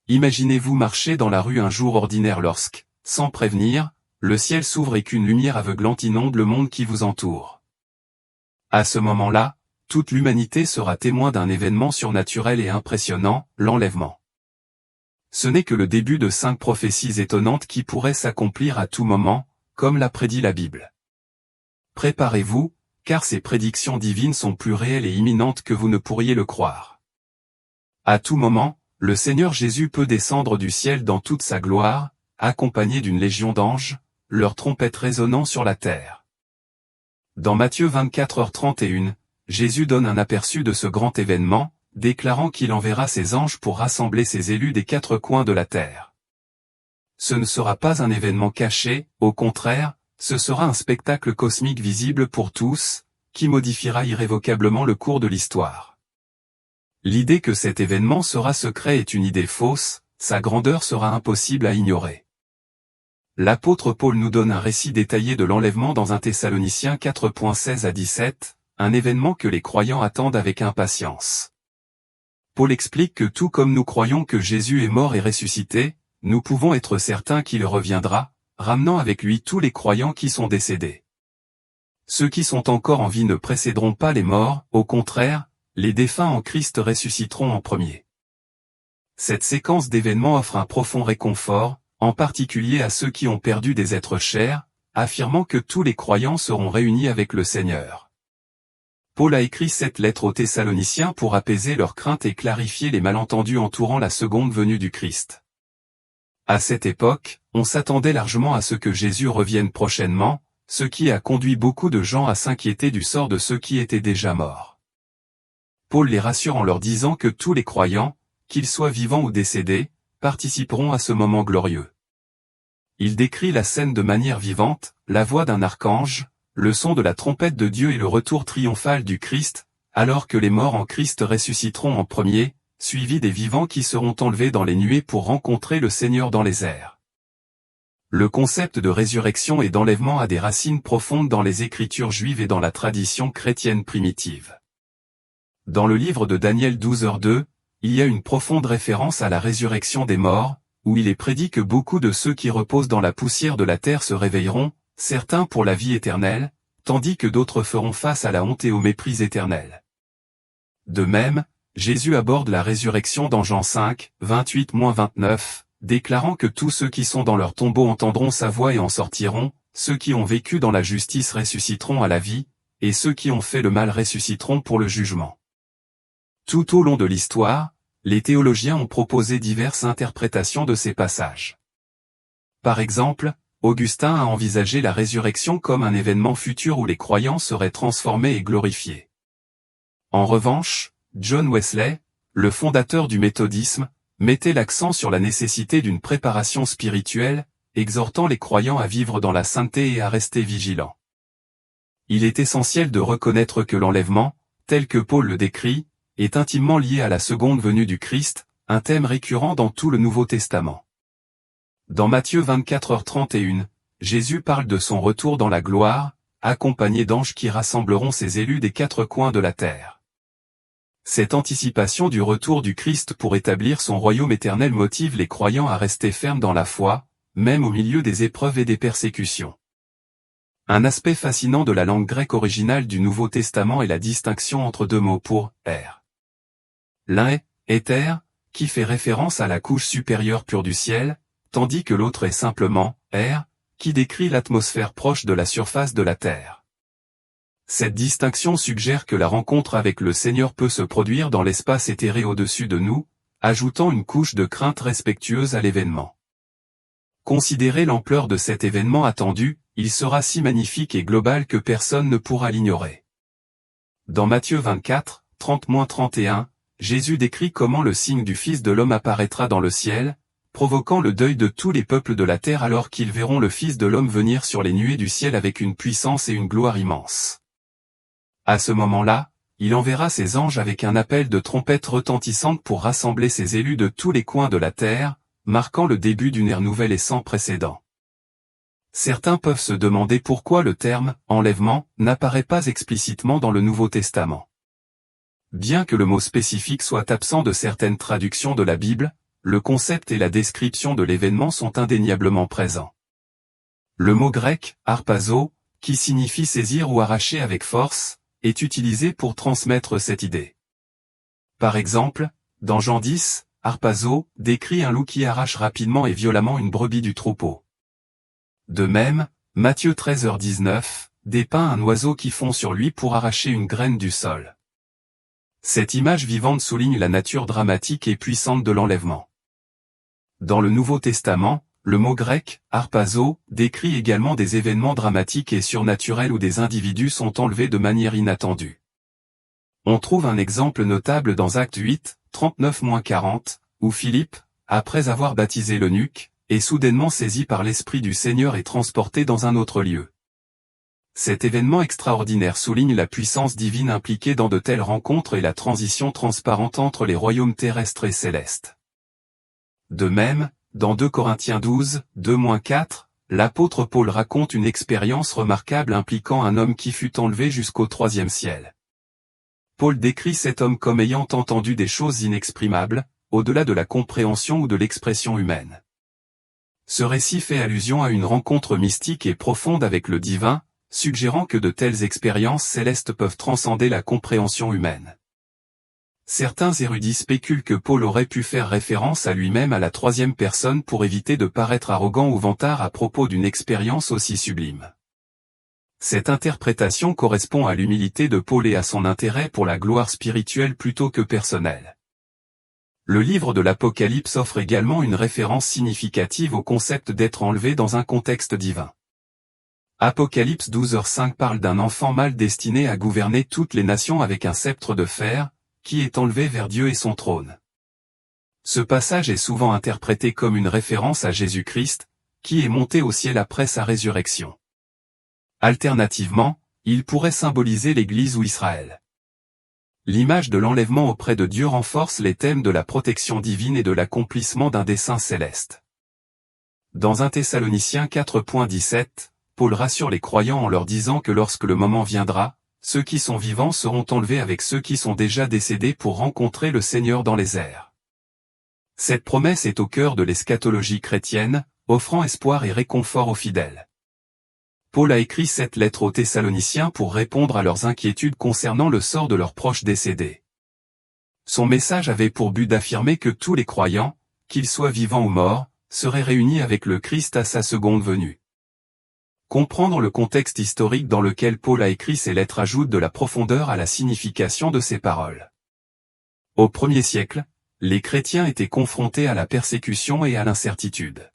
Imaginez-vous marcher dans la rue un jour ordinaire lorsque, sans prévenir, le ciel s'ouvre et qu'une lumière aveuglante inonde le monde qui vous entoure. À ce moment-là, toute l'humanité sera témoin d'un événement surnaturel et impressionnant, l'enlèvement. Ce n'est que le début de 5 prophéties étonnantes qui pourraient s'accomplir à tout moment, comme l'a prédit la Bible. Préparez-vous, car ces prédictions divines sont plus réelles et imminentes que vous ne pourriez le croire. À tout moment, le Seigneur Jésus peut descendre du ciel dans toute sa gloire, accompagné d'une légion d'anges, leurs trompettes résonnant sur la terre. Dans Matthieu 24h31, Jésus donne un aperçu de ce grand événement, déclarant qu'il enverra ses anges pour rassembler ses élus des 4 coins de la terre. Ce ne sera pas un événement caché, au contraire, ce sera un spectacle cosmique visible pour tous, qui modifiera irrévocablement le cours de l'histoire. L'idée que cet événement sera secret est une idée fausse, sa grandeur sera impossible à ignorer. L'apôtre Paul nous donne un récit détaillé de l'enlèvement dans 1 Thessaloniciens 4.16 à 17, un événement que les croyants attendent avec impatience. Paul explique que tout comme nous croyons que Jésus est mort et ressuscité, nous pouvons être certains qu'il reviendra, ramenant avec lui tous les croyants qui sont décédés. Ceux qui sont encore en vie ne précéderont pas les morts, au contraire, les défunts en Christ ressusciteront en premier. Cette séquence d'événements offre un profond réconfort, en particulier à ceux qui ont perdu des êtres chers, affirmant que tous les croyants seront réunis avec le Seigneur. Paul a écrit cette lettre aux Thessaloniciens pour apaiser leurs craintes et clarifier les malentendus entourant la seconde venue du Christ. À cette époque, on s'attendait largement à ce que Jésus revienne prochainement, ce qui a conduit beaucoup de gens à s'inquiéter du sort de ceux qui étaient déjà morts. Paul les rassure en leur disant que tous les croyants, qu'ils soient vivants ou décédés, participeront à ce moment glorieux. Il décrit la scène de manière vivante, la voix d'un archange, le son de la trompette de Dieu et le retour triomphal du Christ, alors que les morts en Christ ressusciteront en premier, suivis des vivants qui seront enlevés dans les nuées pour rencontrer le Seigneur dans les airs. Le concept de résurrection et d'enlèvement a des racines profondes dans les Écritures juives et dans la tradition chrétienne primitive. Dans le livre de Daniel 12h2, il y a une profonde référence à la résurrection des morts, où il est prédit que beaucoup de ceux qui reposent dans la poussière de la terre se réveilleront, certains pour la vie éternelle, tandis que d'autres feront face à la honte et au mépris éternel. De même, Jésus aborde la résurrection dans Jean 5, 28-29, déclarant que tous ceux qui sont dans leur tombeau entendront sa voix et en sortiront, ceux qui ont vécu dans la justice ressusciteront à la vie, et ceux qui ont fait le mal ressusciteront pour le jugement. Tout au long de l'histoire, les théologiens ont proposé diverses interprétations de ces passages. Par exemple, Augustin a envisagé la résurrection comme un événement futur où les croyants seraient transformés et glorifiés. En revanche, John Wesley, le fondateur du méthodisme, mettait l'accent sur la nécessité d'une préparation spirituelle, exhortant les croyants à vivre dans la sainteté et à rester vigilants. Il est essentiel de reconnaître que l'enlèvement, tel que Paul le décrit, est intimement lié à la seconde venue du Christ, un thème récurrent dans tout le Nouveau Testament. Dans Matthieu 24h31, Jésus parle de son retour dans la gloire, accompagné d'anges qui rassembleront ses élus des 4 coins de la terre. Cette anticipation du retour du Christ pour établir son royaume éternel motive les croyants à rester fermes dans la foi, même au milieu des épreuves et des persécutions. Un aspect fascinant de la langue grecque originale du Nouveau Testament est la distinction entre 2 mots pour « air ». L'un est « éther », qui fait référence à la couche supérieure pure du ciel, tandis que l'autre est simplement « air », qui décrit l'atmosphère proche de la surface de la terre. Cette distinction suggère que la rencontre avec le Seigneur peut se produire dans l'espace éthéré au-dessus de nous, ajoutant une couche de crainte respectueuse à l'événement. Considérez l'ampleur de cet événement attendu, il sera si magnifique et global que personne ne pourra l'ignorer. Dans Matthieu 24, 30-31, Jésus décrit comment le signe du Fils de l'homme apparaîtra dans le ciel, provoquant le deuil de tous les peuples de la terre alors qu'ils verront le Fils de l'homme venir sur les nuées du ciel avec une puissance et une gloire immenses. À ce moment-là, il enverra ses anges avec un appel de trompette retentissante pour rassembler ses élus de tous les coins de la terre, marquant le début d'une ère nouvelle et sans précédent. Certains peuvent se demander pourquoi le terme « enlèvement » n'apparaît pas explicitement dans le Nouveau Testament. Bien que le mot spécifique soit absent de certaines traductions de la Bible, le concept et la description de l'événement sont indéniablement présents. Le mot grec, harpazo, qui signifie saisir ou arracher avec force, est utilisé pour transmettre cette idée. Par exemple, dans Jean 10, harpazo décrit un loup qui arrache rapidement et violemment une brebis du troupeau. De même, Matthieu 13h19 dépeint un oiseau qui fond sur lui pour arracher une graine du sol. Cette image vivante souligne la nature dramatique et puissante de l'enlèvement. Dans le Nouveau Testament, le mot grec, harpazo, décrit également des événements dramatiques et surnaturels où des individus sont enlevés de manière inattendue. On trouve un exemple notable dans Actes 8, 39-40, où Philippe, après avoir baptisé l'eunuque, est soudainement saisi par l'Esprit du Seigneur et transporté dans un autre lieu. Cet événement extraordinaire souligne la puissance divine impliquée dans de telles rencontres et la transition transparente entre les royaumes terrestres et célestes. De même, dans 2 Corinthiens 12, 2-4, l'apôtre Paul raconte une expérience remarquable impliquant un homme qui fut enlevé jusqu'au 3e ciel. Paul décrit cet homme comme ayant entendu des choses inexprimables, au-delà de la compréhension ou de l'expression humaine. Ce récit fait allusion à une rencontre mystique et profonde avec le divin, suggérant que de telles expériences célestes peuvent transcender la compréhension humaine. Certains érudits spéculent que Paul aurait pu faire référence à lui-même à la 3e personne pour éviter de paraître arrogant ou vantard à propos d'une expérience aussi sublime. Cette interprétation correspond à l'humilité de Paul et à son intérêt pour la gloire spirituelle plutôt que personnelle. Le livre de l'Apocalypse offre également une référence significative au concept d'être enlevé dans un contexte divin. Apocalypse 12h5 parle d'un enfant mâle destiné à gouverner toutes les nations avec un sceptre de fer, qui est enlevé vers Dieu et son trône. Ce passage est souvent interprété comme une référence à Jésus-Christ, qui est monté au ciel après sa résurrection. Alternativement, il pourrait symboliser l'Église ou Israël. L'image de l'enlèvement auprès de Dieu renforce les thèmes de la protection divine et de l'accomplissement d'un dessein céleste. Dans 1 Thessaloniciens 4.17, Paul rassure les croyants en leur disant que lorsque le moment viendra, ceux qui sont vivants seront enlevés avec ceux qui sont déjà décédés pour rencontrer le Seigneur dans les airs. Cette promesse est au cœur de l'eschatologie chrétienne, offrant espoir et réconfort aux fidèles. Paul a écrit cette lettre aux Thessaloniciens pour répondre à leurs inquiétudes concernant le sort de leurs proches décédés. Son message avait pour but d'affirmer que tous les croyants, qu'ils soient vivants ou morts, seraient réunis avec le Christ à sa seconde venue. Comprendre le contexte historique dans lequel Paul a écrit ces lettres ajoute de la profondeur à la signification de ces paroles. Au 1er siècle, les chrétiens étaient confrontés à la persécution et à l'incertitude.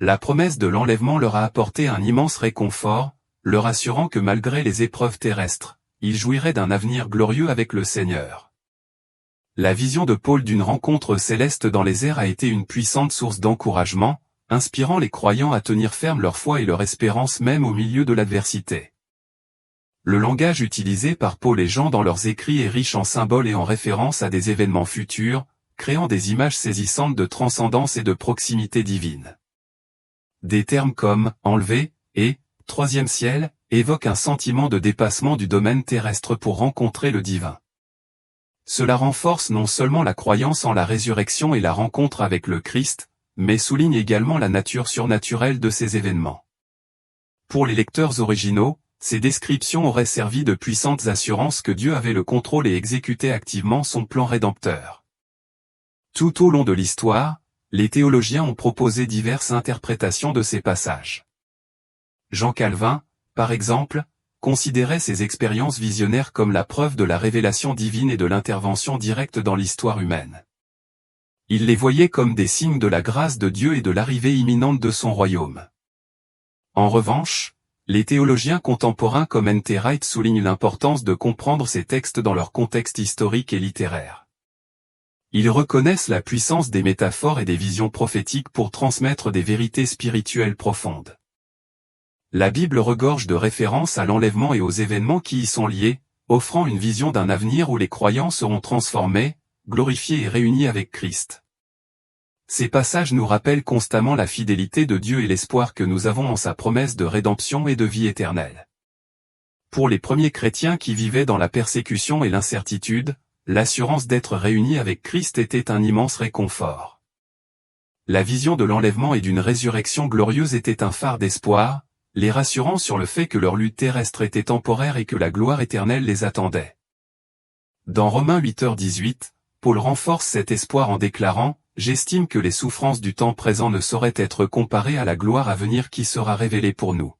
La promesse de l'enlèvement leur a apporté un immense réconfort, leur assurant que malgré les épreuves terrestres, ils jouiraient d'un avenir glorieux avec le Seigneur. La vision de Paul d'une rencontre céleste dans les airs a été une puissante source d'encouragement, inspirant les croyants à tenir ferme leur foi et leur espérance même au milieu de l'adversité. Le langage utilisé par Paul et Jean dans leurs écrits est riche en symboles et en références à des événements futurs, créant des images saisissantes de transcendance et de proximité divine. Des termes comme « enlevé » et « troisième ciel » évoquent un sentiment de dépassement du domaine terrestre pour rencontrer le divin. Cela renforce non seulement la croyance en la résurrection et la rencontre avec le Christ, mais souligne également la nature surnaturelle de ces événements. Pour les lecteurs originaux, ces descriptions auraient servi de puissantes assurances que Dieu avait le contrôle et exécutait activement son plan rédempteur. Tout au long de l'histoire, les théologiens ont proposé diverses interprétations de ces passages. Jean Calvin, par exemple, considérait ces expériences visionnaires comme la preuve de la révélation divine et de l'intervention directe dans l'histoire humaine. Il les voyait comme des signes de la grâce de Dieu et de l'arrivée imminente de son royaume. En revanche, les théologiens contemporains comme N.T. Wright soulignent l'importance de comprendre ces textes dans leur contexte historique et littéraire. Ils reconnaissent la puissance des métaphores et des visions prophétiques pour transmettre des vérités spirituelles profondes. La Bible regorge de références à l'enlèvement et aux événements qui y sont liés, offrant une vision d'un avenir où les croyants seront transformés, glorifiés et réunis avec Christ. Ces passages nous rappellent constamment la fidélité de Dieu et l'espoir que nous avons en sa promesse de rédemption et de vie éternelle. Pour les premiers chrétiens qui vivaient dans la persécution et l'incertitude, l'assurance d'être réunis avec Christ était un immense réconfort. la vision de l'enlèvement et d'une résurrection glorieuse était un phare d'espoir, les rassurant sur le fait que leur lutte terrestre était temporaire et que la gloire éternelle les attendait. Dans Romains 8h18, Paul renforce cet espoir en déclarant « J'estime que les souffrances du temps présent ne sauraient être comparées à la gloire à venir qui sera révélée pour nous. »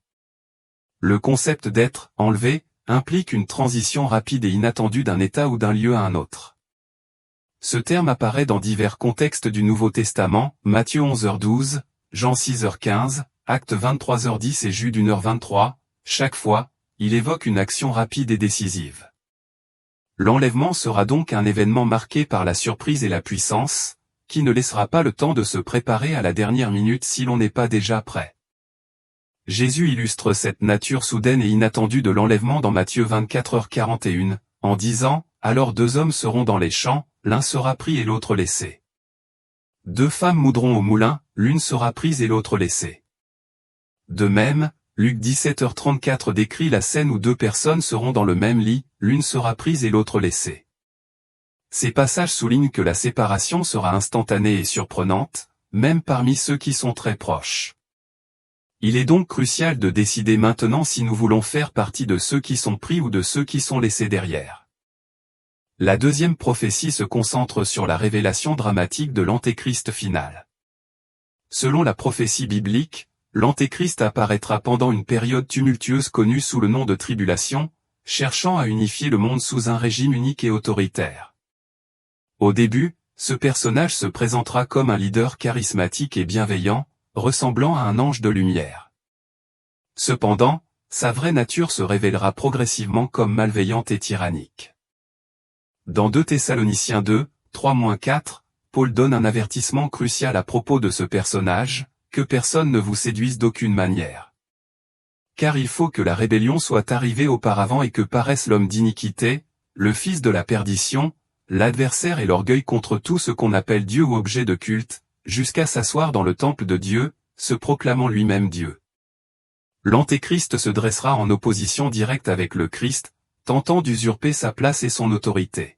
Le concept d'être « enlevé » implique une transition rapide et inattendue d'un état ou d'un lieu à un autre. Ce terme apparaît dans divers contextes du Nouveau Testament, Matthieu 11h12, Jean 6h15, Actes 23h10 et Jude 1h23, chaque fois, il évoque une action rapide et décisive. L'enlèvement sera donc un événement marqué par la surprise et la puissance, qui ne laissera pas le temps de se préparer à la dernière minute si l'on n'est pas déjà prêt. Jésus illustre cette nature soudaine et inattendue de l'enlèvement dans Matthieu 24h41, en disant « Alors 2 hommes seront dans les champs, l'un sera pris et l'autre laissé. 2 femmes moudront au moulin, l'une sera prise et l'autre laissée. » De même, Luc 17h34 décrit la scène où 2 personnes seront dans le même lit, l'une sera prise et l'autre laissée. Ces passages soulignent que la séparation sera instantanée et surprenante, même parmi ceux qui sont très proches. Il est donc crucial de décider maintenant si nous voulons faire partie de ceux qui sont pris ou de ceux qui sont laissés derrière. La deuxième prophétie se concentre sur la révélation dramatique de l'Antéchrist final. Selon la prophétie biblique, l'Antéchrist apparaîtra pendant une période tumultueuse connue sous le nom de tribulation, cherchant à unifier le monde sous un régime unique et autoritaire. Au début, ce personnage se présentera comme un leader charismatique et bienveillant, ressemblant à un ange de lumière. Cependant, sa vraie nature se révélera progressivement comme malveillante et tyrannique. Dans 2 Thessaloniciens 2, 3-4, Paul donne un avertissement crucial à propos de ce personnage, que personne ne vous séduise d'aucune manière. Car il faut que la rébellion soit arrivée auparavant et que paraisse l'homme d'iniquité, le fils de la perdition, l'adversaire et l'orgueil contre tout ce qu'on appelle Dieu ou objet de culte, jusqu'à s'asseoir dans le temple de Dieu, se proclamant lui-même Dieu. L'Antéchrist se dressera en opposition directe avec le Christ, tentant d'usurper sa place et son autorité.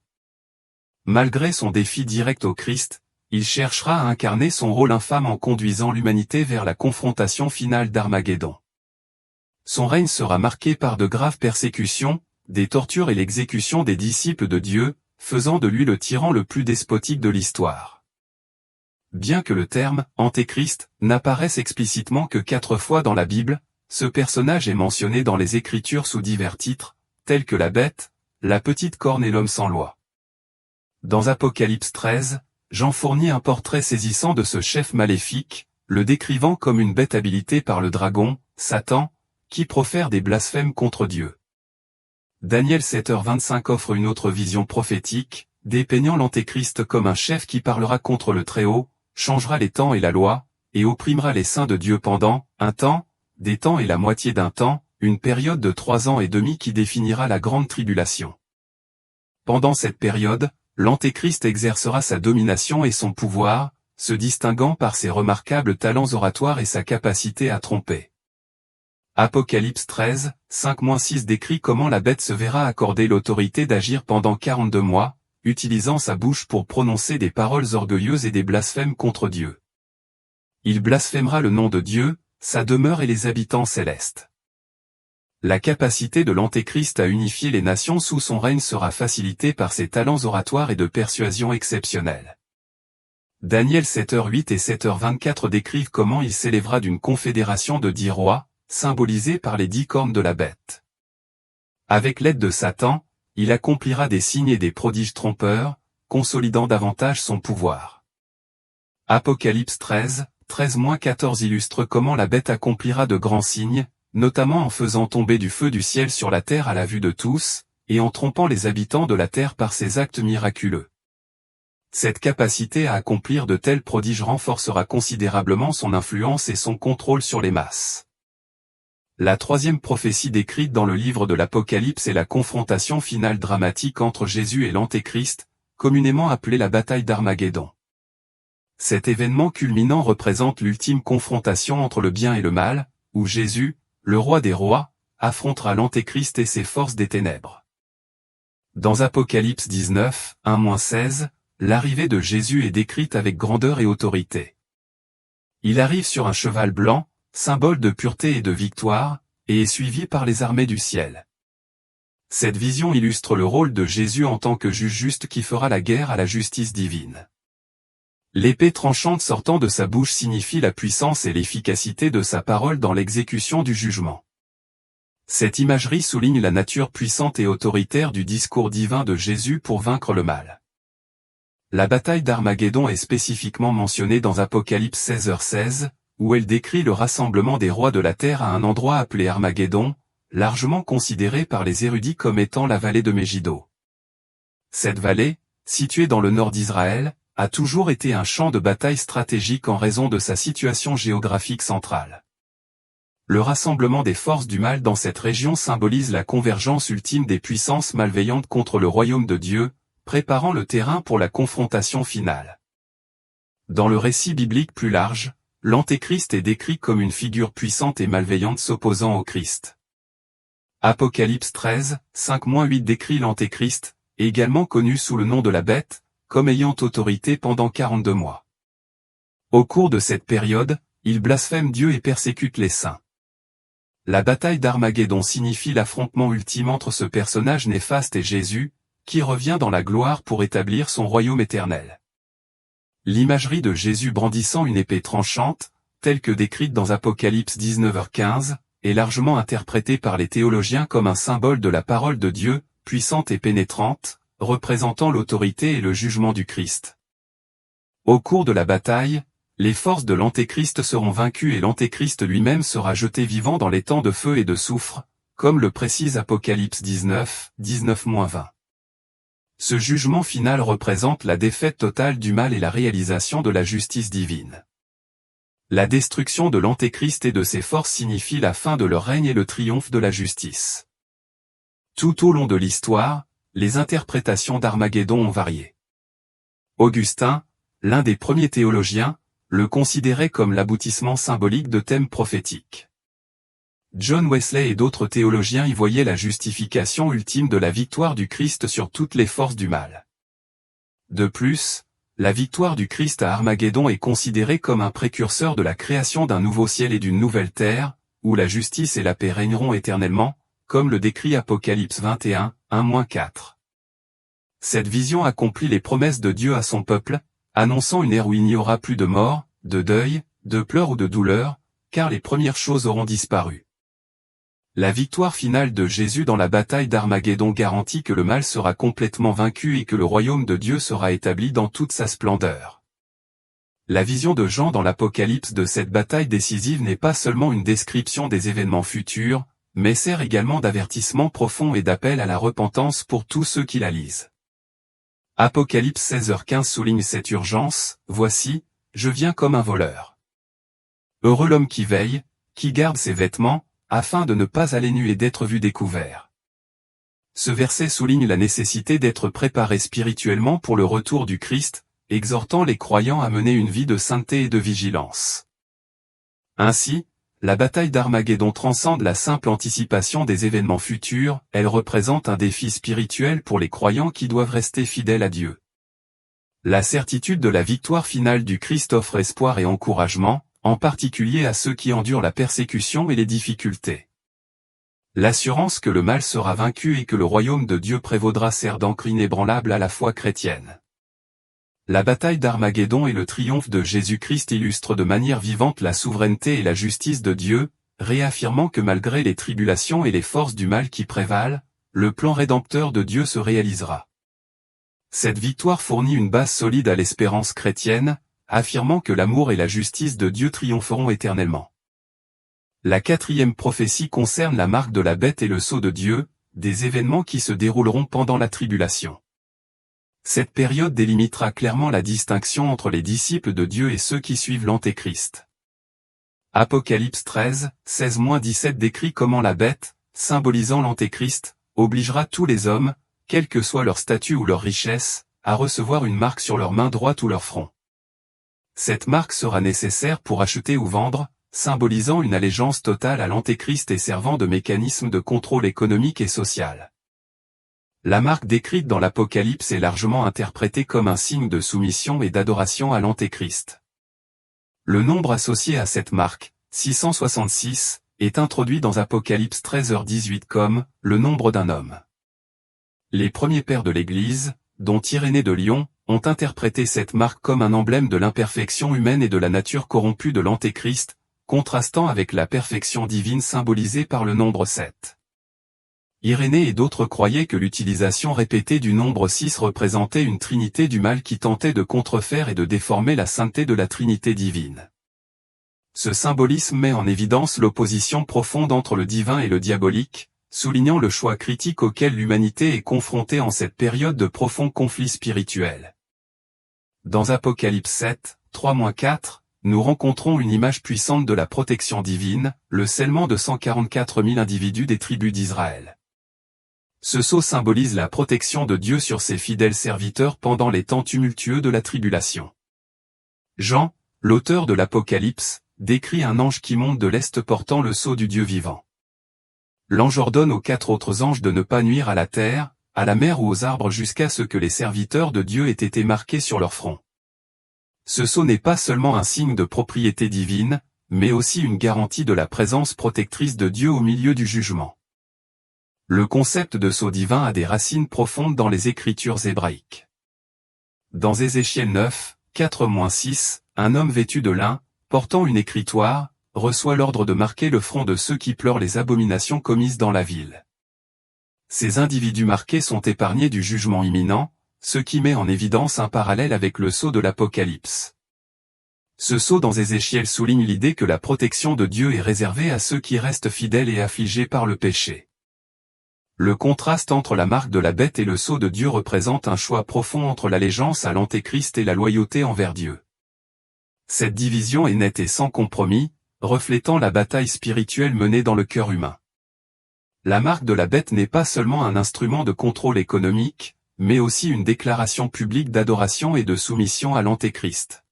Malgré son défi direct au Christ, il cherchera à incarner son rôle infâme en conduisant l'humanité vers la confrontation finale d'Armageddon. Son règne sera marqué par de graves persécutions, des tortures et l'exécution des disciples de Dieu, faisant de lui le tyran le plus despotique de l'histoire. Bien que le terme « Antéchrist » n'apparaisse explicitement que 4 fois dans la Bible, ce personnage est mentionné dans les Écritures sous divers titres, tels que la bête, la petite corne et l'homme sans loi. Dans Apocalypse 13, Jean fournit un portrait saisissant de ce chef maléfique, le décrivant comme une bête habilitée par le dragon, Satan, qui profère des blasphèmes contre Dieu. Daniel 7h25 offre une autre vision prophétique, dépeignant l'Antéchrist comme un chef qui parlera contre le Très-Haut, changera les temps et la loi, et opprimera les saints de Dieu pendant un temps, des temps et la moitié d'un temps, une période de 3 ans et demi qui définira la grande tribulation. Pendant cette période, l'Antéchrist exercera sa domination et son pouvoir, se distinguant par ses remarquables talents oratoires et sa capacité à tromper. Apocalypse 13, 5-6 décrit comment la bête se verra accorder l'autorité d'agir pendant 42 mois, utilisant sa bouche pour prononcer des paroles orgueilleuses et des blasphèmes contre Dieu. Il blasphémera le nom de Dieu, sa demeure et les habitants célestes. La capacité de l'Antéchrist à unifier les nations sous son règne sera facilitée par ses talents oratoires et de persuasion exceptionnels. Daniel 7h8 et 7h24 décrivent comment il s'élèvera d'une confédération de 10 rois, symbolisés par les 10 cornes de la bête. Avec l'aide de Satan, il accomplira des signes et des prodiges trompeurs, consolidant davantage son pouvoir. Apocalypse 13, 13-14 illustre comment la bête accomplira de grands signes, notamment en faisant tomber du feu du ciel sur la terre à la vue de tous, et en trompant les habitants de la terre par ses actes miraculeux. Cette capacité à accomplir de tels prodiges renforcera considérablement son influence et son contrôle sur les masses. La troisième prophétie décrite dans le livre de l'Apocalypse est la confrontation finale dramatique entre Jésus et l'Antéchrist, communément appelée la bataille d'Armageddon. Cet événement culminant représente l'ultime confrontation entre le bien et le mal, où Jésus, le roi des rois, affrontera l'Antéchrist et ses forces des ténèbres. Dans Apocalypse 19, 1-16, l'arrivée de Jésus est décrite avec grandeur et autorité. Il arrive sur un cheval blanc, symbole de pureté et de victoire, et est suivi par les armées du ciel. Cette vision illustre le rôle de Jésus en tant que juge juste qui fera la guerre à la justice divine. L'épée tranchante sortant de sa bouche signifie la puissance et l'efficacité de sa parole dans l'exécution du jugement. Cette imagerie souligne la nature puissante et autoritaire du discours divin de Jésus pour vaincre le mal. La bataille d'Armageddon est spécifiquement mentionnée dans Apocalypse 16h16, où elle décrit le rassemblement des rois de la terre à un endroit appelé Armageddon, largement considéré par les érudits comme étant la vallée de Megiddo. Cette vallée, située dans le nord d'Israël, a toujours été un champ de bataille stratégique en raison de sa situation géographique centrale. Le rassemblement des forces du mal dans cette région symbolise la convergence ultime des puissances malveillantes contre le royaume de Dieu, préparant le terrain pour la confrontation finale. Dans le récit biblique plus large, l'Antéchrist est décrit comme une figure puissante et malveillante s'opposant au Christ. Apocalypse 13, 5-8 décrit l'Antéchrist, également connu sous le nom de la bête, comme ayant autorité pendant 42 mois. Au cours de cette période, il blasphème Dieu et persécute les saints. La bataille d'Armageddon signifie l'affrontement ultime entre ce personnage néfaste et Jésus, qui revient dans la gloire pour établir son royaume éternel. L'imagerie de Jésus brandissant une épée tranchante, telle que décrite dans Apocalypse 19h15, est largement interprétée par les théologiens comme un symbole de la parole de Dieu, puissante et pénétrante, représentant l'autorité et le jugement du Christ. Au cours de la bataille, les forces de l'Antéchrist seront vaincues et l'Antéchrist lui-même sera jeté vivant dans les temps de feu et de soufre, comme le précise Apocalypse 19, 19-20. Ce jugement final représente la défaite totale du mal et la réalisation de la justice divine. La destruction de l'Antéchrist et de ses forces signifie la fin de leur règne et le triomphe de la justice. Tout au long de l'histoire, les interprétations d'Armageddon ont varié. Augustin, l'un des premiers théologiens, le considérait comme l'aboutissement symbolique de thèmes prophétiques. John Wesley et d'autres théologiens y voyaient la justification ultime de la victoire du Christ sur toutes les forces du mal. De plus, la victoire du Christ à Armageddon est considérée comme un précurseur de la création d'un nouveau ciel et d'une nouvelle terre, où la justice et la paix régneront éternellement, comme le décrit Apocalypse 21, 1-4. Cette vision accomplit les promesses de Dieu à son peuple, annonçant une ère où il n'y aura plus de mort, de deuil, de pleurs ou de douleur, car les premières choses auront disparu. La victoire finale de Jésus dans la bataille d'Armageddon garantit que le mal sera complètement vaincu et que le royaume de Dieu sera établi dans toute sa splendeur. La vision de Jean dans l'Apocalypse de cette bataille décisive n'est pas seulement une description des événements futurs, mais sert également d'avertissement profond et d'appel à la repentance pour tous ceux qui la lisent. Apocalypse 16h15 souligne cette urgence, « Voici, je viens comme un voleur. Heureux l'homme qui veille, qui garde ses vêtements, afin de ne pas aller nu et d'être vu découvert. » Ce verset souligne la nécessité d'être préparé spirituellement pour le retour du Christ, exhortant les croyants à mener une vie de sainteté et de vigilance. Ainsi, la bataille d'Armageddon transcende la simple anticipation des événements futurs, elle représente un défi spirituel pour les croyants qui doivent rester fidèles à Dieu. La certitude de la victoire finale du Christ offre espoir et encouragement, en particulier à ceux qui endurent la persécution et les difficultés. L'assurance que le mal sera vaincu et que le royaume de Dieu prévaudra sert d'encre inébranlable à la foi chrétienne. La bataille d'Armageddon et le triomphe de Jésus-Christ illustrent de manière vivante la souveraineté et la justice de Dieu, réaffirmant que malgré les tribulations et les forces du mal qui prévalent, le plan rédempteur de Dieu se réalisera. Cette victoire fournit une base solide à l'espérance chrétienne, affirmant que l'amour et la justice de Dieu triompheront éternellement. La quatrième prophétie concerne la marque de la bête et le sceau de Dieu, des événements qui se dérouleront pendant la tribulation. Cette période délimitera clairement la distinction entre les disciples de Dieu et ceux qui suivent l'Antéchrist. Apocalypse 13, 16-17 décrit comment la bête, symbolisant l'Antéchrist, obligera tous les hommes, quel que soit leur statut ou leur richesse, à recevoir une marque sur leur main droite ou leur front. Cette marque sera nécessaire pour acheter ou vendre, symbolisant une allégeance totale à l'Antéchrist et servant de mécanisme de contrôle économique et social. La marque décrite dans l'Apocalypse est largement interprétée comme un signe de soumission et d'adoration à l'Antéchrist. Le nombre associé à cette marque, 666, est introduit dans Apocalypse 13h18 comme « le nombre d'un homme ». Les premiers pères de l'Église, dont Irénée de Lyon, ont interprété cette marque comme un emblème de l'imperfection humaine et de la nature corrompue de l'Antéchrist, contrastant avec la perfection divine symbolisée par le nombre 7. Irénée et d'autres croyaient que l'utilisation répétée du nombre 6 représentait une trinité du mal qui tentait de contrefaire et de déformer la sainteté de la Trinité divine. Ce symbolisme met en évidence l'opposition profonde entre le divin et le diabolique, soulignant le choix critique auquel l'humanité est confrontée en cette période de profonds conflits spirituels. Dans Apocalypse 7, 3-4, nous rencontrons une image puissante de la protection divine, le scellement de 144 000 individus des tribus d'Israël. Ce sceau symbolise la protection de Dieu sur ses fidèles serviteurs pendant les temps tumultueux de la tribulation. Jean, l'auteur de l'Apocalypse, décrit un ange qui monte de l'est portant le sceau du Dieu vivant. L'ange ordonne aux 4 autres anges de ne pas nuire à la terre, à la mer ou aux arbres jusqu'à ce que les serviteurs de Dieu aient été marqués sur leur front. Ce sceau n'est pas seulement un signe de propriété divine, mais aussi une garantie de la présence protectrice de Dieu au milieu du jugement. Le concept de sceau divin a des racines profondes dans les écritures hébraïques. Dans Ézéchiel 9, 4-6, un homme vêtu de lin, portant une écritoire, reçoit l'ordre de marquer le front de ceux qui pleurent les abominations commises dans la ville. Ces individus marqués sont épargnés du jugement imminent, ce qui met en évidence un parallèle avec le sceau de l'Apocalypse. Ce sceau dans Ézéchiel souligne l'idée que la protection de Dieu est réservée à ceux qui restent fidèles et affligés par le péché. Le contraste entre la marque de la bête et le sceau de Dieu représente un choix profond entre l'allégeance à l'Antéchrist et la loyauté envers Dieu. Cette division est nette et sans compromis, reflétant la bataille spirituelle menée dans le cœur humain. La marque de la bête n'est pas seulement un instrument de contrôle économique, mais aussi une déclaration publique d'adoration et de soumission à l'Antéchrist.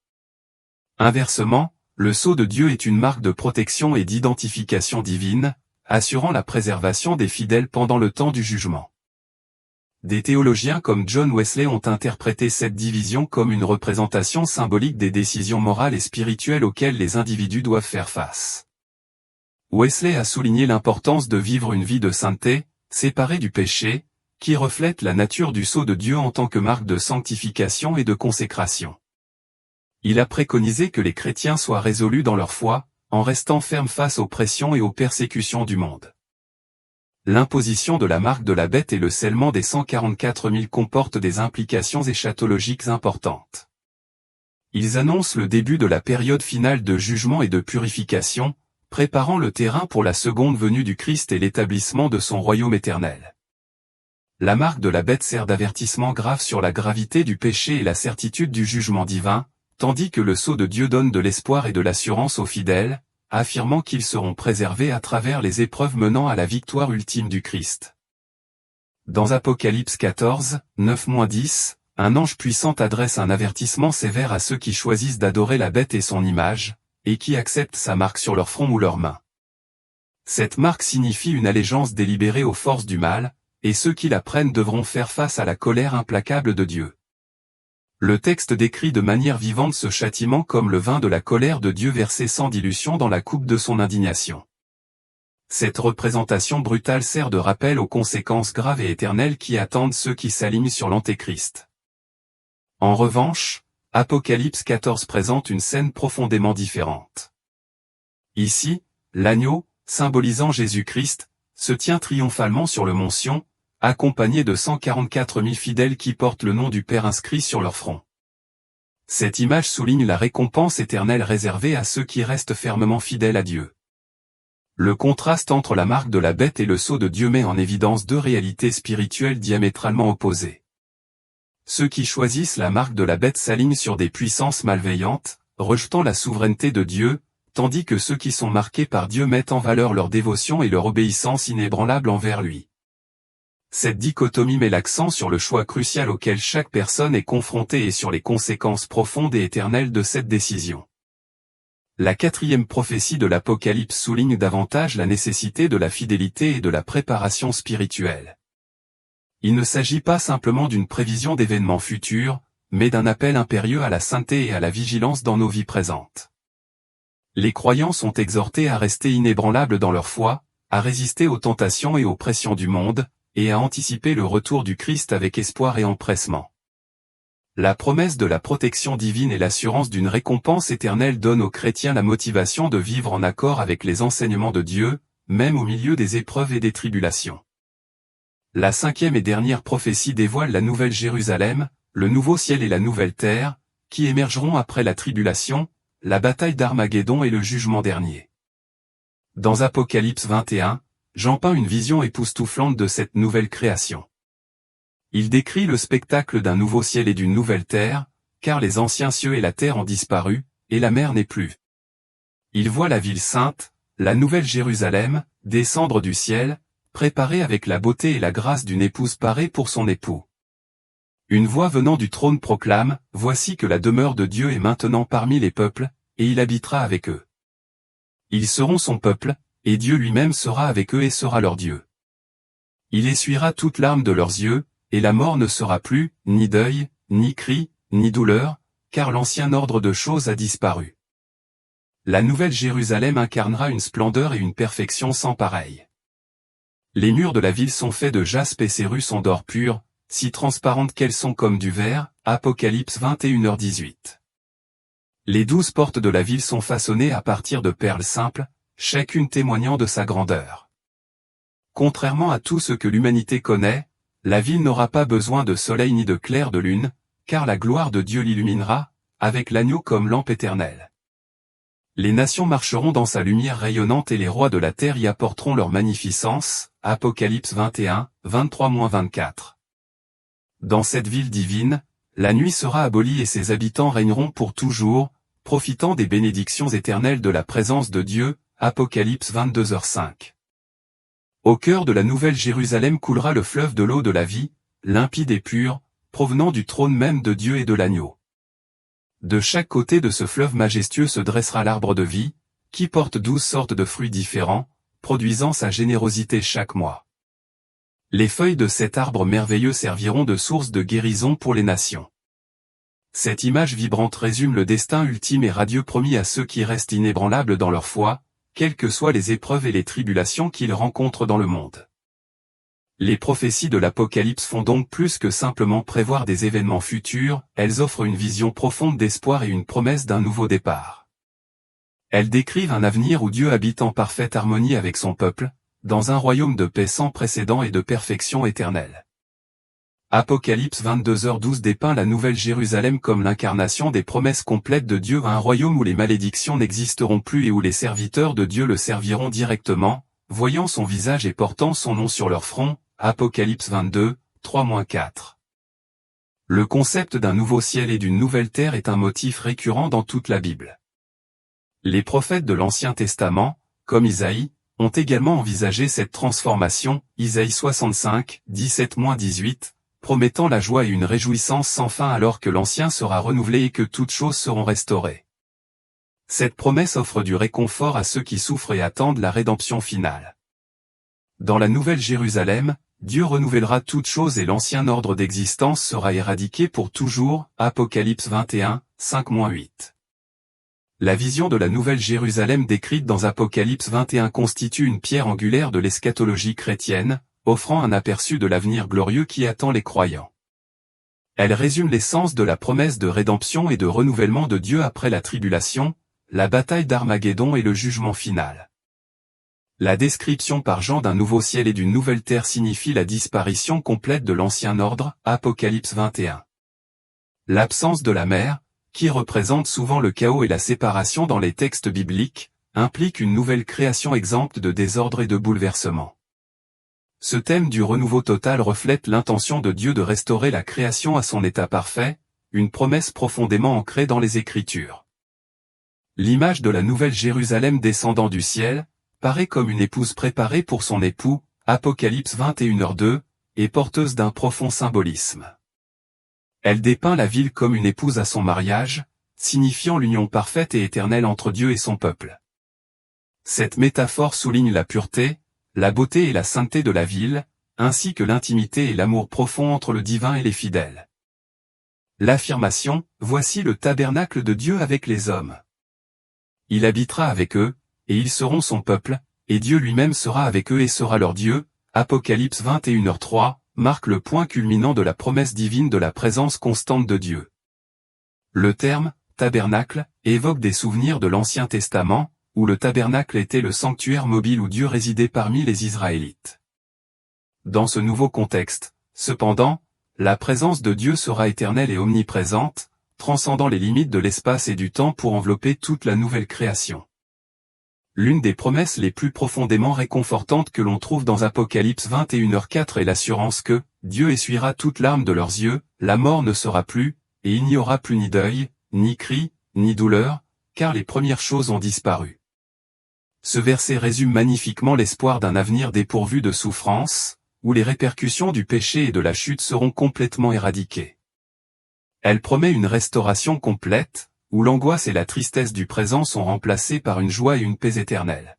Inversement, le sceau de Dieu est une marque de protection et d'identification divine, assurant la préservation des fidèles pendant le temps du jugement. Des théologiens comme John Wesley ont interprété cette division comme une représentation symbolique des décisions morales et spirituelles auxquelles les individus doivent faire face. Wesley a souligné l'importance de vivre une vie de sainteté, séparée du péché, qui reflète la nature du sceau de Dieu en tant que marque de sanctification et de consécration. Il a préconisé que les chrétiens soient résolus dans leur foi, en restant fermes face aux pressions et aux persécutions du monde. L'imposition de la marque de la bête et le scellement des 144 000 comportent des implications eschatologiques importantes. Ils annoncent le début de la période finale de jugement et de purification, préparant le terrain pour la seconde venue du Christ et l'établissement de son royaume éternel. La marque de la bête sert d'avertissement grave sur la gravité du péché et la certitude du jugement divin, tandis que le sceau de Dieu donne de l'espoir et de l'assurance aux fidèles, affirmant qu'ils seront préservés à travers les épreuves menant à la victoire ultime du Christ. Dans Apocalypse 14, 9-10, un ange puissant adresse un avertissement sévère à ceux qui choisissent d'adorer la bête et son image, et qui acceptent sa marque sur leur front ou leurs mains. Cette marque signifie une allégeance délibérée aux forces du mal, et ceux qui la prennent devront faire face à la colère implacable de Dieu. Le texte décrit de manière vivante ce châtiment comme le vin de la colère de Dieu versé sans dilution dans la coupe de son indignation. Cette représentation brutale sert de rappel aux conséquences graves et éternelles qui attendent ceux qui s'alignent sur l'Antéchrist. En revanche, Apocalypse 14 présente une scène profondément différente. Ici, l'agneau, symbolisant Jésus-Christ, se tient triomphalement sur le mont Sion, accompagné de 144 000 fidèles qui portent le nom du Père inscrit sur leur front. Cette image souligne la récompense éternelle réservée à ceux qui restent fermement fidèles à Dieu. Le contraste entre la marque de la bête et le sceau de Dieu met en évidence deux réalités spirituelles diamétralement opposées. Ceux qui choisissent la marque de la bête s'alignent sur des puissances malveillantes, rejetant la souveraineté de Dieu, tandis que ceux qui sont marqués par Dieu mettent en valeur leur dévotion et leur obéissance inébranlable envers lui. Cette dichotomie met l'accent sur le choix crucial auquel chaque personne est confrontée et sur les conséquences profondes et éternelles de cette décision. La 4e prophétie de l'Apocalypse souligne davantage la nécessité de la fidélité et de la préparation spirituelle. Il ne s'agit pas simplement d'une prévision d'événements futurs, mais d'un appel impérieux à la sainteté et à la vigilance dans nos vies présentes. Les croyants sont exhortés à rester inébranlables dans leur foi, à résister aux tentations et aux pressions du monde, et à anticiper le retour du Christ avec espoir et empressement. La promesse de la protection divine et l'assurance d'une récompense éternelle donnent aux chrétiens la motivation de vivre en accord avec les enseignements de Dieu, même au milieu des épreuves et des tribulations. La cinquième et dernière prophétie dévoile la nouvelle Jérusalem, le nouveau ciel et la nouvelle terre, qui émergeront après la tribulation, la bataille d'Armageddon et le jugement dernier. Dans Apocalypse 21, Jean peint une vision époustouflante de cette nouvelle création. Il décrit le spectacle d'un nouveau ciel et d'une nouvelle terre, car les anciens cieux et la terre ont disparu, et la mer n'est plus. Il voit la ville sainte, la nouvelle Jérusalem, descendre du ciel, préparée avec la beauté et la grâce d'une épouse parée pour son époux. Une voix venant du trône proclame, « Voici que la demeure de Dieu est maintenant parmi les peuples, et il habitera avec eux. Ils seront son peuple, et Dieu lui-même sera avec eux et sera leur Dieu. Il essuiera toute larme de leurs yeux, et la mort ne sera plus, ni deuil, ni cri, ni douleur, car l'ancien ordre de choses a disparu. » La nouvelle Jérusalem incarnera une splendeur et une perfection sans pareille. Les murs de la ville sont faits de jaspe et ses rues sont d'or pur, si transparentes qu'elles sont comme du verre, Apocalypse 21h18. Les 12 portes de la ville sont façonnées à partir de perles simples, chacune témoignant de sa grandeur. Contrairement à tout ce que l'humanité connaît, la ville n'aura pas besoin de soleil ni de clair de lune, car la gloire de Dieu l'illuminera, avec l'agneau comme lampe éternelle. Les nations marcheront dans sa lumière rayonnante et les rois de la terre y apporteront leur magnificence, Apocalypse 21, 23-24. Dans cette ville divine, la nuit sera abolie et ses habitants régneront pour toujours, profitant des bénédictions éternelles de la présence de Dieu, Apocalypse 22h5. Au cœur de la nouvelle Jérusalem coulera le fleuve de l'eau de la vie, limpide et pur, provenant du trône même de Dieu et de l'agneau. De chaque côté de ce fleuve majestueux se dressera l'arbre de vie, qui porte 12 sortes de fruits différents, produisant sa générosité chaque mois. Les feuilles de cet arbre merveilleux serviront de source de guérison pour les nations. Cette image vibrante résume le destin ultime et radieux promis à ceux qui restent inébranlables dans leur foi, quelles que soient les épreuves et les tribulations qu'ils rencontrent dans le monde. Les prophéties de l'Apocalypse font donc plus que simplement prévoir des événements futurs, elles offrent une vision profonde d'espoir et une promesse d'un nouveau départ. Elles décrivent un avenir où Dieu habite en parfaite harmonie avec son peuple, dans un royaume de paix sans précédent et de perfection éternelle. Apocalypse 22h12 dépeint la nouvelle Jérusalem comme l'incarnation des promesses complètes de Dieu à un royaume où les malédictions n'existeront plus et où les serviteurs de Dieu le serviront directement, voyant son visage et portant son nom sur leur front, Apocalypse 22, 3-4. Le concept d'un nouveau ciel et d'une nouvelle terre est un motif récurrent dans toute la Bible. Les prophètes de l'Ancien Testament, comme Isaïe, ont également envisagé cette transformation, Isaïe 65, 17-18, promettant la joie et une réjouissance sans fin alors que l'ancien sera renouvelé et que toutes choses seront restaurées. Cette promesse offre du réconfort à ceux qui souffrent et attendent la rédemption finale. Dans la nouvelle Jérusalem, Dieu renouvellera toutes choses et l'ancien ordre d'existence sera éradiqué pour toujours, Apocalypse 21, 5-8. La vision de la nouvelle Jérusalem décrite dans Apocalypse 21 constitue une pierre angulaire de l'eschatologie chrétienne, offrant un aperçu de l'avenir glorieux qui attend les croyants. Elle résume l'essence de la promesse de rédemption et de renouvellement de Dieu après la tribulation, la bataille d'Armageddon et le jugement final. La description par Jean d'un nouveau ciel et d'une nouvelle terre signifie la disparition complète de l'ancien ordre, Apocalypse 21. L'absence de la mer, qui représente souvent le chaos et la séparation dans les textes bibliques, implique une nouvelle création exempte de désordre et de bouleversement. Ce thème du renouveau total reflète l'intention de Dieu de restaurer la création à son état parfait, une promesse profondément ancrée dans les Écritures. L'image de la nouvelle Jérusalem descendant du ciel, paraît comme une épouse préparée pour son époux, Apocalypse 21h2, et porteuse d'un profond symbolisme. Elle dépeint la ville comme une épouse à son mariage, signifiant l'union parfaite et éternelle entre Dieu et son peuple. Cette métaphore souligne la pureté, la beauté et la sainteté de la ville, ainsi que l'intimité et l'amour profond entre le divin et les fidèles. L'affirmation « Voici le tabernacle de Dieu avec les hommes » il habitera avec eux, et ils seront son peuple, et Dieu lui-même sera avec eux et sera leur Dieu. Apocalypse 21h3, marque le point culminant de la promesse divine de la présence constante de Dieu. Le terme « tabernacle » évoque des souvenirs de l'Ancien Testament, où le tabernacle était le sanctuaire mobile où Dieu résidait parmi les Israélites. Dans ce nouveau contexte, cependant, la présence de Dieu sera éternelle et omniprésente, transcendant les limites de l'espace et du temps pour envelopper toute la nouvelle création. L'une des promesses les plus profondément réconfortantes que l'on trouve dans Apocalypse 21h4 est l'assurance que Dieu essuiera toute larme de leurs yeux, la mort ne sera plus, et il n'y aura plus ni deuil, ni cri, ni douleur, car les premières choses ont disparu. Ce verset résume magnifiquement l'espoir d'un avenir dépourvu de souffrance, où les répercussions du péché et de la chute seront complètement éradiquées. Elle promet une restauration complète, où l'angoisse et la tristesse du présent sont remplacées par une joie et une paix éternelle.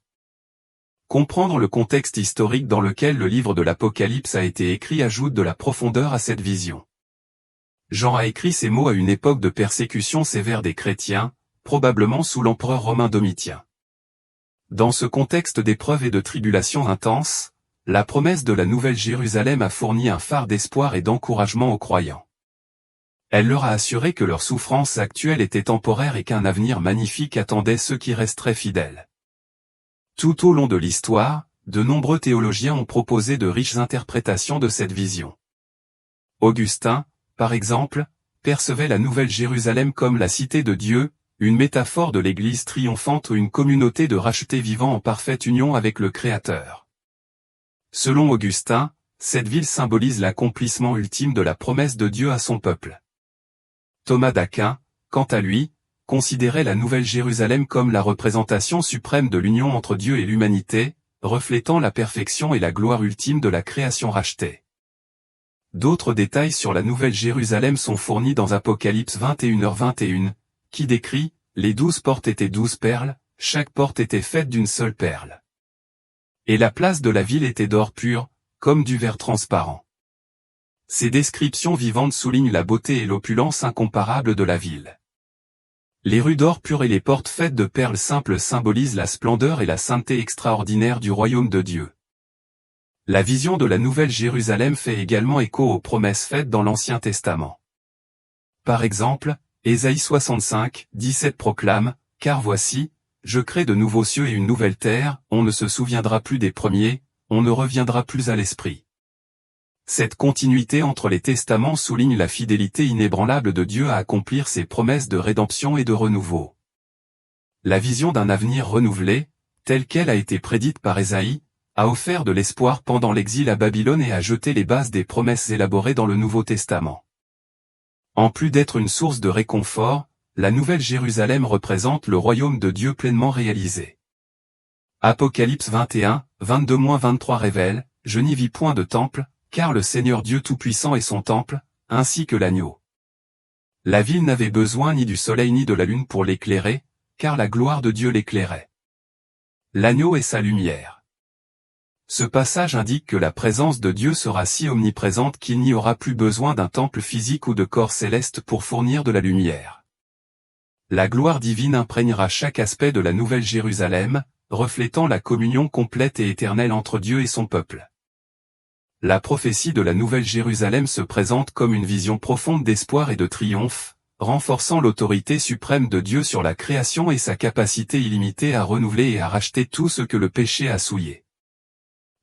Comprendre le contexte historique dans lequel le livre de l'Apocalypse a été écrit ajoute de la profondeur à cette vision. Jean a écrit ces mots à une époque de persécution sévère des chrétiens, probablement sous l'empereur romain Domitien. Dans ce contexte d'épreuves et de tribulations intenses, la promesse de la Nouvelle Jérusalem a fourni un phare d'espoir et d'encouragement aux croyants. Elle leur a assuré que leur souffrance actuelle était temporaire et qu'un avenir magnifique attendait ceux qui resteraient fidèles. Tout au long de l'histoire, de nombreux théologiens ont proposé de riches interprétations de cette vision. Augustin, par exemple, percevait la Nouvelle Jérusalem comme la cité de Dieu, une métaphore de l'Église triomphante ou une communauté de rachetés vivant en parfaite union avec le Créateur. Selon Augustin, cette ville symbolise l'accomplissement ultime de la promesse de Dieu à son peuple. Thomas d'Aquin, quant à lui, considérait la Nouvelle Jérusalem comme la représentation suprême de l'union entre Dieu et l'humanité, reflétant la perfection et la gloire ultime de la création rachetée. D'autres détails sur la Nouvelle Jérusalem sont fournis dans Apocalypse 21h21, qui décrit « Les 12 portes étaient 12 perles, chaque porte était faite d'une seule perle. Et la place de la ville était d'or pur, comme du verre transparent. » Ces descriptions vivantes soulignent la beauté et l'opulence incomparables de la ville. Les rues d'or pur et les portes faites de perles simples symbolisent la splendeur et la sainteté extraordinaire du royaume de Dieu. La vision de la Nouvelle Jérusalem fait également écho aux promesses faites dans l'Ancien Testament. Par exemple, Ésaïe 65, 17 proclame « Car voici, je crée de nouveaux cieux et une nouvelle terre, on ne se souviendra plus des premiers, on ne reviendra plus à l'esprit. » Cette continuité entre les testaments souligne la fidélité inébranlable de Dieu à accomplir ses promesses de rédemption et de renouveau. La vision d'un avenir renouvelé, telle qu'elle a été prédite par Ésaïe, a offert de l'espoir pendant l'exil à Babylone et a jeté les bases des promesses élaborées dans le Nouveau Testament. En plus d'être une source de réconfort, la Nouvelle Jérusalem représente le royaume de Dieu pleinement réalisé. Apocalypse 21, 22-23 révèle « Je n'y vis point de temple, car le Seigneur Dieu Tout-Puissant est son temple, ainsi que l'agneau. » La ville n'avait besoin ni du soleil ni de la lune pour l'éclairer, car la gloire de Dieu l'éclairait. L'agneau est sa lumière. Ce passage indique que la présence de Dieu sera si omniprésente qu'il n'y aura plus besoin d'un temple physique ou de corps céleste pour fournir de la lumière. La gloire divine imprégnera chaque aspect de la Nouvelle Jérusalem, reflétant la communion complète et éternelle entre Dieu et son peuple. La prophétie de la Nouvelle Jérusalem se présente comme une vision profonde d'espoir et de triomphe, renforçant l'autorité suprême de Dieu sur la création et sa capacité illimitée à renouveler et à racheter tout ce que le péché a souillé.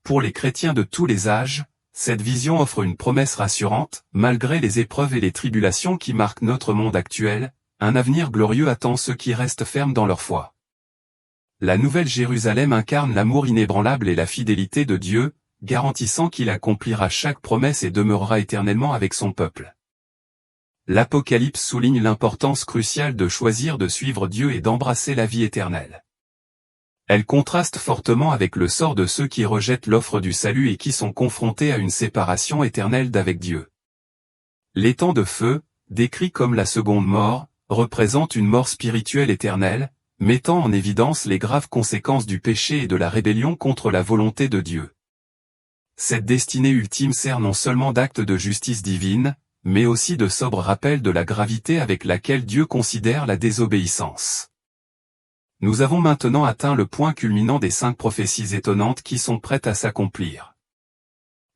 Pour les chrétiens de tous les âges, cette vision offre une promesse rassurante, malgré les épreuves et les tribulations qui marquent notre monde actuel, un avenir glorieux attend ceux qui restent fermes dans leur foi. La Nouvelle Jérusalem incarne l'amour inébranlable et la fidélité de Dieu, garantissant qu'il accomplira chaque promesse et demeurera éternellement avec son peuple. L'Apocalypse souligne l'importance cruciale de choisir de suivre Dieu et d'embrasser la vie éternelle. Elle contraste fortement avec le sort de ceux qui rejettent l'offre du salut et qui sont confrontés à une séparation éternelle d'avec Dieu. L'étang de feu, décrit comme la seconde mort, représente une mort spirituelle éternelle, mettant en évidence les graves conséquences du péché et de la rébellion contre la volonté de Dieu. Cette destinée ultime sert non seulement d'acte de justice divine, mais aussi de sobre rappel de la gravité avec laquelle Dieu considère la désobéissance. Nous avons maintenant atteint le point culminant des 5 prophéties étonnantes qui sont prêtes à s'accomplir.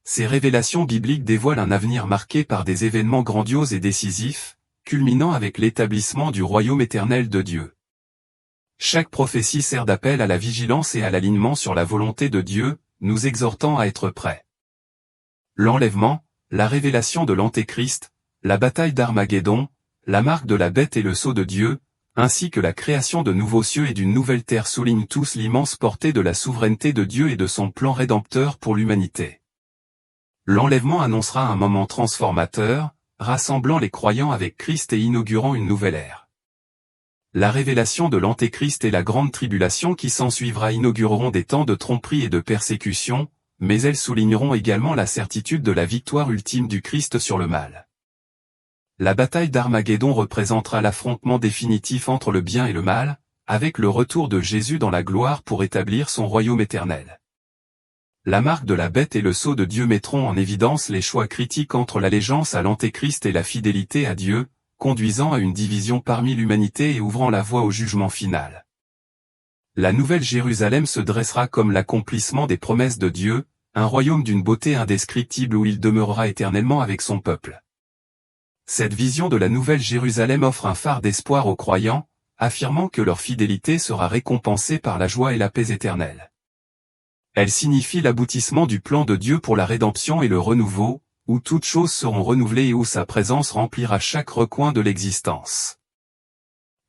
Ces révélations bibliques dévoilent un avenir marqué par des événements grandioses et décisifs, culminant avec l'établissement du royaume éternel de Dieu. Chaque prophétie sert d'appel à la vigilance et à l'alignement sur la volonté de Dieu, nous exhortant à être prêts. L'enlèvement, la révélation de l'Antéchrist, la bataille d'Armageddon, la marque de la bête et le sceau de Dieu, ainsi que la création de nouveaux cieux et d'une nouvelle terre soulignent tous l'immense portée de la souveraineté de Dieu et de son plan rédempteur pour l'humanité. L'enlèvement annoncera un moment transformateur, rassemblant les croyants avec Christ et inaugurant une nouvelle ère. La révélation de l'Antéchrist et la grande tribulation qui s'ensuivra inaugureront des temps de tromperie et de persécution, mais elles souligneront également la certitude de la victoire ultime du Christ sur le mal. La bataille d'Armageddon représentera l'affrontement définitif entre le bien et le mal, avec le retour de Jésus dans la gloire pour établir son royaume éternel. La marque de la bête et le sceau de Dieu mettront en évidence les choix critiques entre l'allégeance à l'Antéchrist et la fidélité à Dieu, conduisant à une division parmi l'humanité et ouvrant la voie au jugement final. La nouvelle Jérusalem se dressera comme l'accomplissement des promesses de Dieu, un royaume d'une beauté indescriptible où il demeurera éternellement avec son peuple. Cette vision de la nouvelle Jérusalem offre un phare d'espoir aux croyants, affirmant que leur fidélité sera récompensée par la joie et la paix éternelle. Elle signifie l'aboutissement du plan de Dieu pour la rédemption et le renouveau, où toutes choses seront renouvelées et où sa présence remplira chaque recoin de l'existence.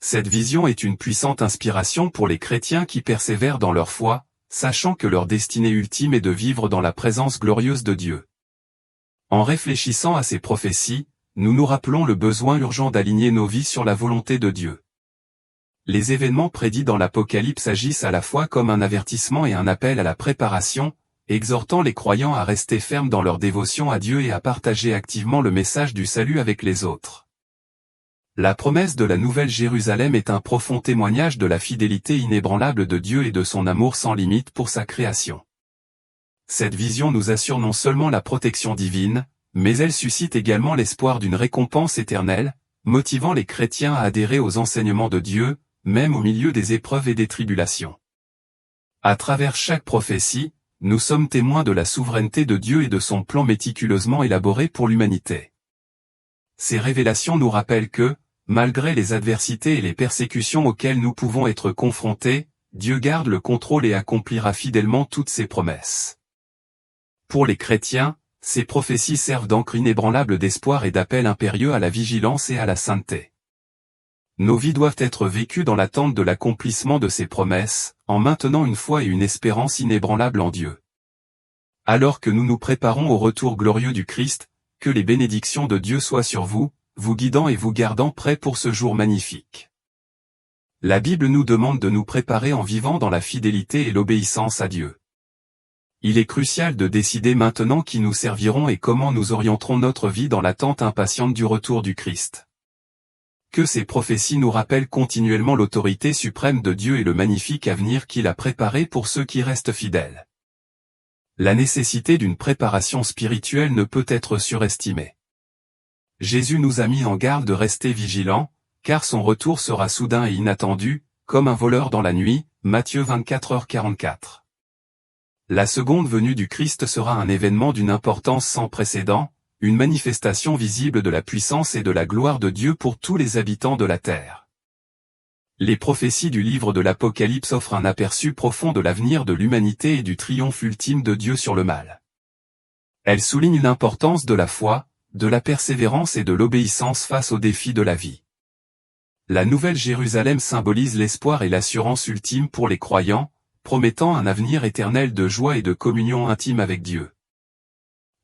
Cette vision est une puissante inspiration pour les chrétiens qui persévèrent dans leur foi, sachant que leur destinée ultime est de vivre dans la présence glorieuse de Dieu. En réfléchissant à ces prophéties, nous nous rappelons le besoin urgent d'aligner nos vies sur la volonté de Dieu. Les événements prédits dans l'Apocalypse agissent à la fois comme un avertissement et un appel à la préparation, exhortant les croyants à rester fermes dans leur dévotion à Dieu et à partager activement le message du salut avec les autres. La promesse de la Nouvelle Jérusalem est un profond témoignage de la fidélité inébranlable de Dieu et de son amour sans limite pour sa création. Cette vision nous assure non seulement la protection divine, mais elle suscite également l'espoir d'une récompense éternelle, motivant les chrétiens à adhérer aux enseignements de Dieu, même au milieu des épreuves et des tribulations. À travers chaque prophétie, nous sommes témoins de la souveraineté de Dieu et de son plan méticuleusement élaboré pour l'humanité. Ces révélations nous rappellent que, malgré les adversités et les persécutions auxquelles nous pouvons être confrontés, Dieu garde le contrôle et accomplira fidèlement toutes ses promesses. Pour les chrétiens, ces prophéties servent d'encre inébranlable d'espoir et d'appel impérieux à la vigilance et à la sainteté. Nos vies doivent être vécues dans l'attente de l'accomplissement de ces promesses, en maintenant une foi et une espérance inébranlables en Dieu. Alors que nous nous préparons au retour glorieux du Christ, que les bénédictions de Dieu soient sur vous, vous guidant et vous gardant prêts pour ce jour magnifique. La Bible nous demande de nous préparer en vivant dans la fidélité et l'obéissance à Dieu. Il est crucial de décider maintenant qui nous servirons et comment nous orienterons notre vie dans l'attente impatiente du retour du Christ. Que ces prophéties nous rappellent continuellement l'autorité suprême de Dieu et le magnifique avenir qu'il a préparé pour ceux qui restent fidèles. La nécessité d'une préparation spirituelle ne peut être surestimée. Jésus nous a mis en garde de rester vigilants, car son retour sera soudain et inattendu, comme un voleur dans la nuit, Matthieu 24h44. La seconde venue du Christ sera un événement d'une importance sans précédent, une manifestation visible de la puissance et de la gloire de Dieu pour tous les habitants de la terre. Les prophéties du livre de l'Apocalypse offrent un aperçu profond de l'avenir de l'humanité et du triomphe ultime de Dieu sur le mal. Elles soulignent l'importance de la foi, de la persévérance et de l'obéissance face aux défis de la vie. La Nouvelle Jérusalem symbolise l'espoir et l'assurance ultime pour les croyants, promettant un avenir éternel de joie et de communion intime avec Dieu.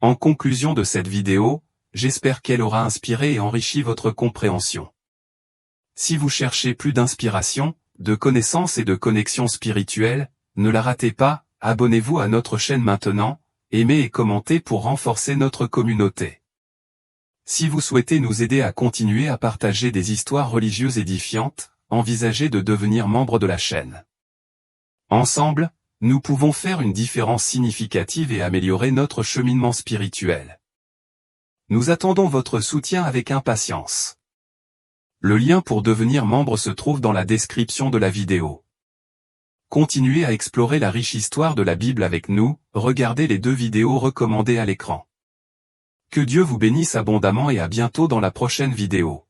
En conclusion de cette vidéo, j'espère qu'elle aura inspiré et enrichi votre compréhension. Si vous cherchez plus d'inspiration, de connaissances et de connexion spirituelle, ne la ratez pas, abonnez-vous à notre chaîne maintenant, aimez et commentez pour renforcer notre communauté. Si vous souhaitez nous aider à continuer à partager des histoires religieuses édifiantes, envisagez de devenir membre de la chaîne. Ensemble, nous pouvons faire une différence significative et améliorer notre cheminement spirituel. Nous attendons votre soutien avec impatience. Le lien pour devenir membre se trouve dans la description de la vidéo. Continuez à explorer la riche histoire de la Bible avec nous, regardez les 2 vidéos recommandées à l'écran. Que Dieu vous bénisse abondamment et à bientôt dans la prochaine vidéo.